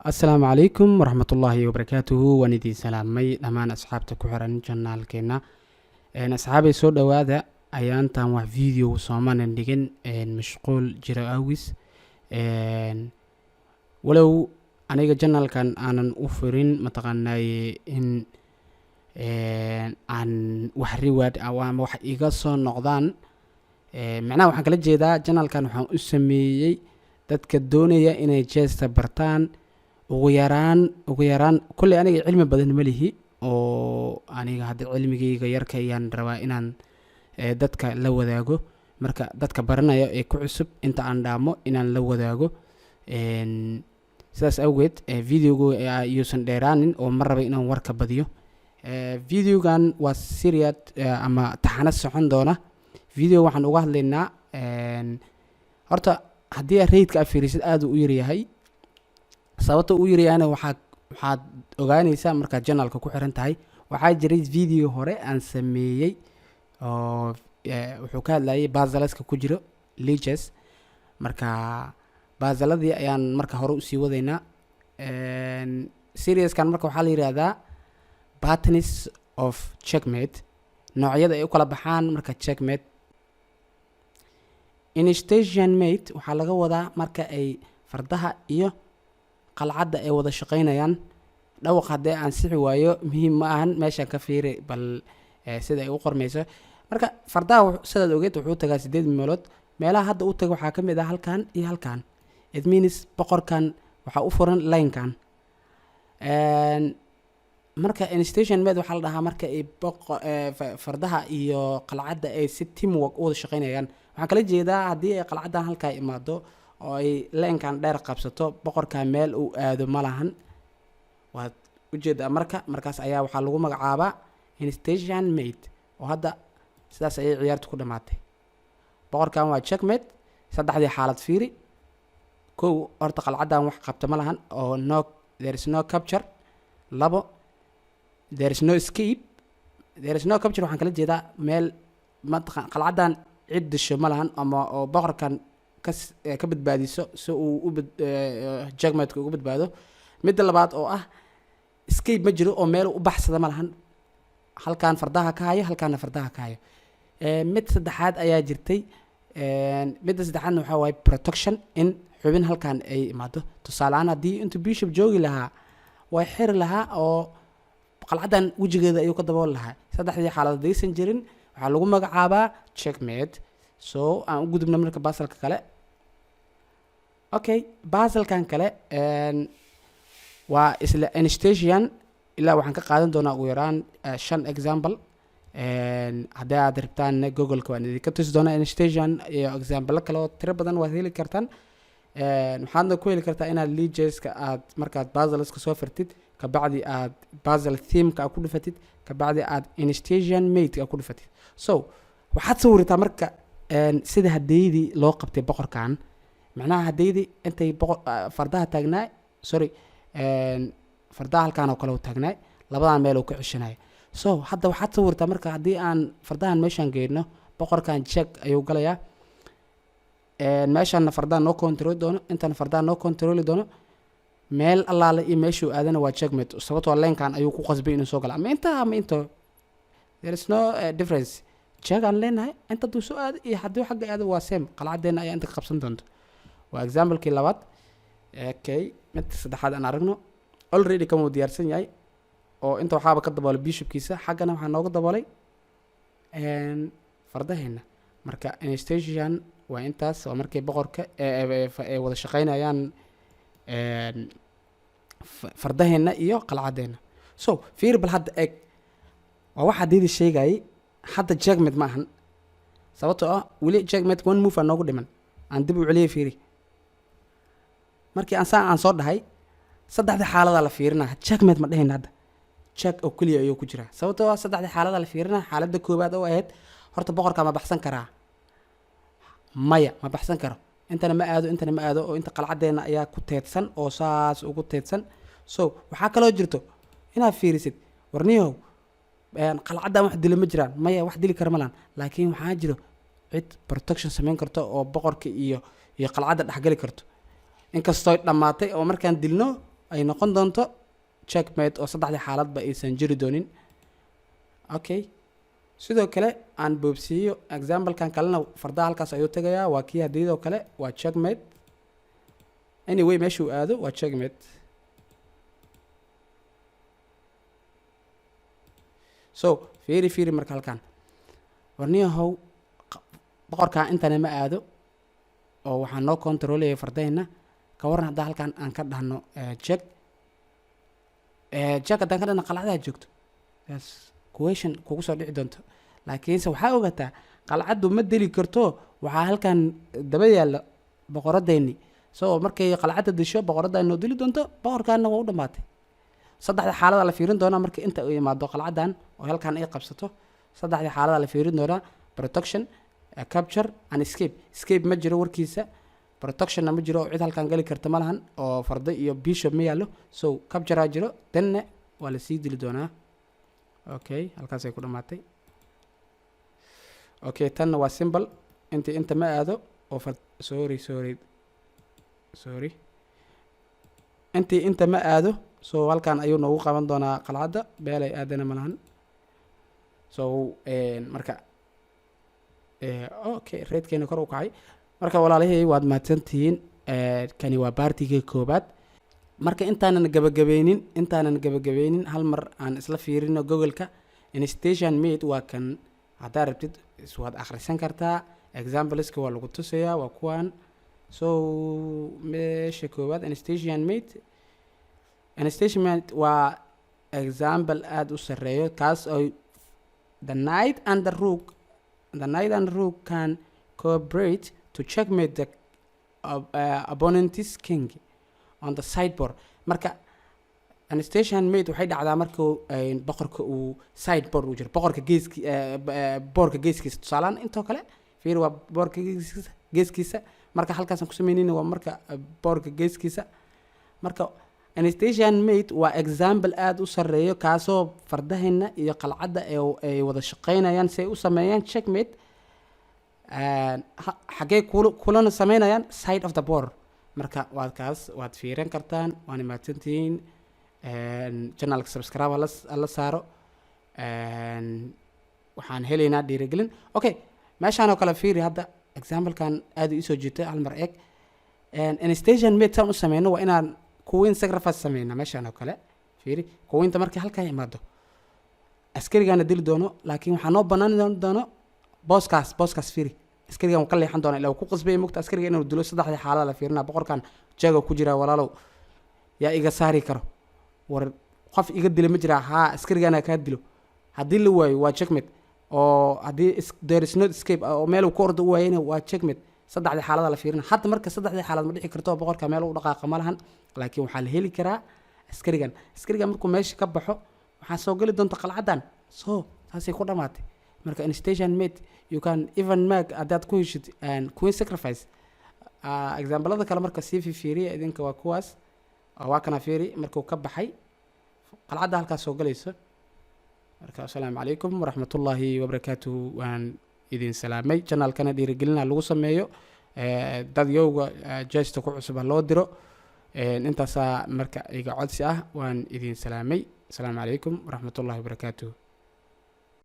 السلام عليكم ورحمة الله وبركاته وندي سلامي dhamaan asxaabta ku xiran janaalkeena asxaabay soo dhawaada ayaantan wax video soomanan dhigin mashquul jira awis walow aniga janaalkan aanan u furin mataqaanay in aan wax riwaad ama wax iga soo noqdaan macnaha waxaan kala jeedaa janaalkan waxaan u sameeyay dadka doonaya inay jeesta bartaan ugu yaraan kulli aniga cilmi badan ma lihi oo aniga hadda cilmigayga yarka ayaan rabaa inaan dadka la wadaago marka dadka baranaya ee ku cusub inta aan dhaamo inaan la wadaago sidaas awgeed videogu ayuusan dheeraanin oo ma raba inaan warka badiyo videogan waa seriad ama taxana socon doona video waxaan uga hadlaynaa horta haddii raydka afirisid aad u yar yahay sababta uu yiriyana waxaad ogaanaysaa marka janaalka ku xiran tahay waxaa jiray video hore aan sameeyay oo wuxuu ka hadlayay puzzleska ku jiro leeches marka puzzledii ayaan marka hore u sii wadaynaa serieskan marka waxaa la yiraahdaa patterns of checkmate noocyada ay u kala baxaan marka checkmate instation mate waxaa laga wadaa marka ay fardaha iyo qalcadda ay wada shaqeynayaan dhawaq haddii aan sixi waayo muhiim ma ahan meeshaan ka fiiri bal sida ay u qormayso marka fardaha sidaad ogeed wuxuu tagaa 8 meelood meelaha hadda u taga waxaa ka mid ah halkan iyo halkan it means boqorkan waxaa u furan linekan marka instation mate waxaa la dhahaa marka ay fardaha iyo qalcadda ay si teamwork u wada shaqeynayaan waxaan kala jeedaa haddii ay qalcaddan halkaa imaado oo ay leenkan dheer qabsato boqorka meel uu aado ma lahan waad u jeedaa markaas ayaa waxaa lagu magacaabaa instation mate oo hadda sidaas ayay ciyaartu ku dhamaatay boqorkan waa checkmate saddexdii xaalad fiiri kow horta qalcaddan wax qabta ma lahan oo there is no capture labo there is no escape there is no capture waxaan kala jeedaa meel qalcaddan cid disho ma lahan ama oo boqorkan ka badbaadiso si uu u checkmate ugu badbaado midda labaad oo ah escape ma jiro oo meel u baxsada ma lahan halkaan fardaha ka hayo halkaana fardaha ka hayo mid saddexaad ayaa jirtay midda saddexaadna waxaa waaye protection in xubin halkaan ay imaado tusaale ahaan haddii intuu bishop joogi lahaa way xiri lahaa oo qalcaddan wejigeeda ayuu ka dabooli lahaa saddexdii xaalad haddaysan jirin waxaa lagu magacaabaa checkmate so aan u gudubna marka basalka kale okay basalkan kale waa isla instation ilaa waxaan ka qaadan doonaa ugu yaraan 5 example haddii aad rabtaan google-ka waan idinka tusi doonaa instation iyo example kale oo tiro badan waad heli kartaan waxaadna ku heli kartaa inaad leecheska aad markaad puzzleska soo firtid kabacdi aad puzzle theme-ka ku dhufatid kabacdi aad instation mate-ka ku dhufatid so waxaad sawirtaa marka sida hadeydii loo qabtay boqorkan macnaha hadeydii intay fardaha taagnaa fardaha halkaan oo kale u taagnaa labadan meel uu ka ceshanay so hadda waxaad sawirtaa marka haddii aan fardahan meeshaan geeyno boqorkan check ayuu galayaa meeshaan fardaha noo control doono intaan fardaha noo control doono meel allaale iyo meeshuu aadana waa checkmate sababtoo leenkan ayuu ku qasbay inuu soo gala ama inta there is no difference check aan leenahay inta duu soo aado iyo haddii xagga aado waa same qalcaddeena ayaa inta ka qabsan doonto waa example-kii labaad okay mid saddexaad aan aragno already kama diyaarsan yahay oo inta waxaaba ka daboolay bishopkiisa xaggana waxaa nooga daboolay fardaheena marka instation waa intaas waa markay boqorka ay wada shaqeynayaan fardaheena iyo qalcaddeena so fiir bal hadda eeg waa waxa diidi sheegay hadda checkmate ma ahan sababtoo ah weli checkmate one move aan noogu dhiman aan dib u celiyay fiiri markii aan soo dhahay saddexda xaalada la fiirinaa checkmate ma dhahayn hadda check oo kaliya ayuu ku jiraa sababtoo ah saddexda xaalada la fiirinaa xaaladda koowaad oo ahayd horta boqorka ma baxsan karaa maya ma baxsan karo intana ma aado oo inta qalcaddeena ayaa ku teedsan oo saas ugu teedsan so waxaa kaloo jirto inaad fiirisid warniyow qalcaddan wax dili ma jiraan maya wax dili kara ma lahan laakiin waxaa jiro cid protection samayn karto oo boqorka iyo qalcadda dhexgali karto inkastoo dhamaatay oo markaan dilno ay noqon doonto checkmate oo saddexdii xaaladba aysan jiri doonin. Okay, sidoo kale aan boobsiiyo example-kan kalena fardaha halkaas ayuu tagayaa, waa kii hadiyadoo kale waa checkmate. Anyway meeshuu aado waa checkmate. So fiiri marka halkan warniyahow boqorkaa intana ma aado oo waxaan noo controlaya fardaheenna. ka waran haddaa halkan aan ka dhahno check haddaan ka dhahno qalcadaha joogto yes question kugu soo dhici doonto, laakiinse waxaa ogaataa qalcaddu ma deli karto. waxaa halkan daba yaalla boqoradeenni, so markay qalcadda disho boqoradda ay noo dili doonto, boqorkaana waa u dhammaatay. saddexda xaalada la fiirin doonaa marka inta uu imaado qalcaddan oo halkan ay qabsato. saddexda xaalada la fiirin doonaa protection, capture and escape. Escape ma jiro warkiisa, protectionna ma jiro, cid halkan gali karta ma lahan oo farda iyo bishop ma yaallo. So capture aa jiro, danna waa la sii dili doonaa. Okay, halkaasay ku dhammaatay. Okay, tanna waa symbol inta ma aado oo sorry inta ma aado. So halkan ayuu noogu qaban doonaa qalcadda, beelay aadana ma lahan. So marka okay reedkeena kor u kacay. marka walaalahey waad mahadsantihiin. kani waa baartigii koobaad. marka intaanan gabagabeynin hal mar aan isla fiirino Google-ka. Instation mate waa kan haddaa rabtid waad akhrisan kartaa. Exampleska waa lagu tusayaa, waa kuwan. So meesha koobaad instation mate waa example aad u sareeyo, kaas oo the knight and the rook can cooperate to checkmate the opponent's king on the sideboard. marka instation mate waxay dhacdaa marka boqorka uu sideboard u jiro, boqorka boorka geeskiisa. tusaalaan intoo kale fiir waa boorka geeskiisa. marka halkaasaan ku sameynayna waa marka boorka geeskiisa. marka instation mate waa example aad u sareeyo, kaasoo fardaheena iyo qalcadda ay wada shaqeynayaan si ay u sameeyaan checkmate. xagee kulana sameynayaan side of the board. marka waad fiirin kartaan. waana mahadsantihiin. channelka subscribe la saaro. waxaan helaynaa dhiirigelin. Okay, meeshaan oo kale fiiri hadda example-kan aad u soo jiitay hal mar eeg. instation mate saan u sameyno waa inaan queen sacrifice sameynaa. meeshaan oo kale fiiri queenta markii halkaa imaado askarigaana dili doono, laakiin waxaa noo bannaan doono booskaas fiiri. askarigan wuu ka leexan doona ilaa uu ku qasbay mugta askariga inuu dilo. saddexdii xaalada la fiirina boqorkan jago ku jira walaalow yaa iga saari karo. war qof iga dila ma jira? haa, askarigana kaa dilo. haddii la waayo waa checkmate, oo haddii there is not escape oo meel uu ku ordo u waayayna waa checkmate. saddexdii xaalada la fiirina. hadda marka saddexdii xaalad ma dhici karto boqorka meel u dhaqaaqa ma lahan, laakiin waxaa la heli karaa askarigan markuu meesha ka baxo waxaa soo geli doonta qalcaddan. so taasay ku dhammaatay. marka instation mate you can even make haddaad ku heshid queen sacrifice. examplada kale marka sii fiiriya idinka waa kuwaas. waa kana fiiri markuu ka baxay qalcadda halkaas soo galayso. marka assalaamu calaykum waraxmatullaahi wabarakaatuhu. waan idin salaamay. channelkana dhiirigelina lagu sameeyo, dad yowga jeesta ku cusub loo diro. intaasaa marka iga codsi ah. waan idin salaamay. assalaamu calaykum waraxmatullaahi wabarakaatuhu.